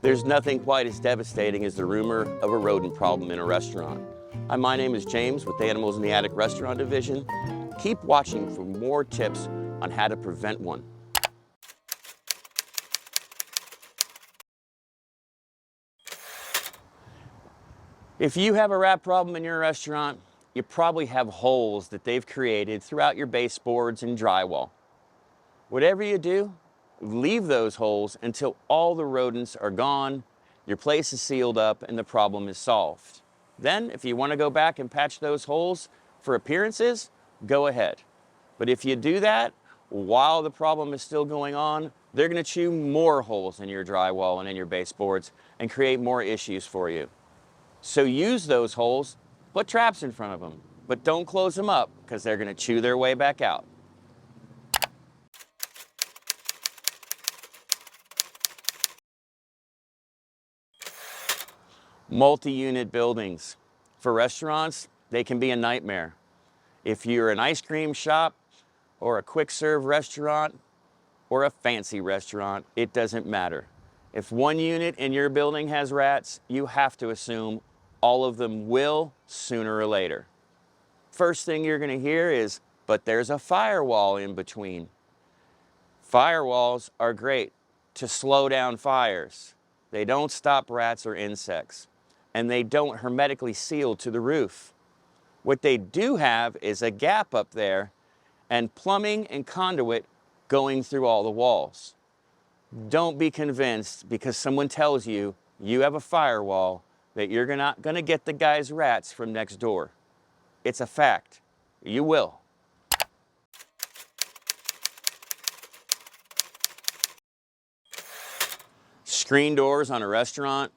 There's nothing quite as devastating as the rumor of a rodent problem in a restaurant. Hi, my name is James with the Animals in the Attic Restaurant Division. Keep watching for more tips on how to prevent one. If you have a rat problem in your restaurant, you probably have holes that they've created throughout your baseboards and drywall. Whatever you do, leave those holes until all the rodents are gone, your place is sealed up, and the problem is solved. Then, if you want to go back and patch those holes for appearances, go ahead. But if you do that while the problem is still going on, they're going to chew more holes in your drywall and in your baseboards and create more issues for you. So use those holes, put traps in front of them, but don't close them up because they're going to chew their way back out. Multi-unit buildings. For restaurants, they can be a nightmare. If you're an ice cream shop or a quick serve restaurant or a fancy restaurant, it doesn't matter. If one unit in your building has rats, you have to assume all of them will sooner or later. First thing you're going to hear is, but there's a firewall in between. Firewalls are great to slow down fires. They don't stop rats or insects, and they don't hermetically seal to the roof. What they do have is a gap up there and plumbing and conduit going through all the walls. Don't be convinced because someone tells you you have a firewall that you're not going to get the guy's rats from next door. It's a fact. You will. Screen doors on a restaurant,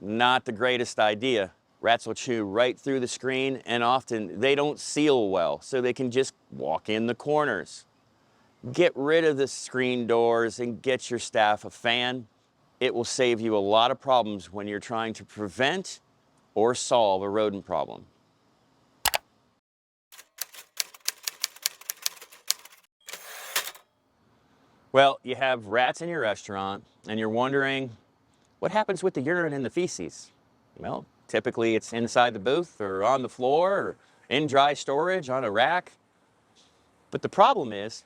not the greatest idea. Rats will chew right through the screen, and often they don't seal well, so they can just walk in the corners. Get rid of the screen doors and get your staff a fan. It will save you a lot of problems when you're trying to prevent or solve a rodent problem. Well, you have rats in your restaurant, and you're wondering, what happens with the urine and the feces? Well, typically it's inside the booth or on the floor or in dry storage on a rack. But the problem is,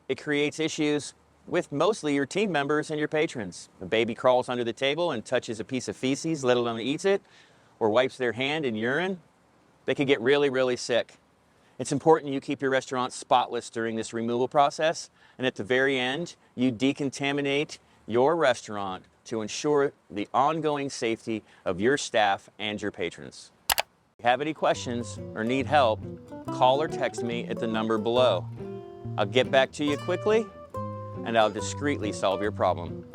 it creates issues with mostly your team members and your patrons. A baby crawls under the table and touches a piece of feces, let alone eats it, or wipes their hand in urine. They could get really, really sick. It's important you keep your restaurant spotless during this removal process, and at the very end, you decontaminate your restaurant to ensure the ongoing safety of your staff and your patrons. If you have any questions or need help, call or text me at the number below. I'll get back to you quickly, and I'll discreetly solve your problem.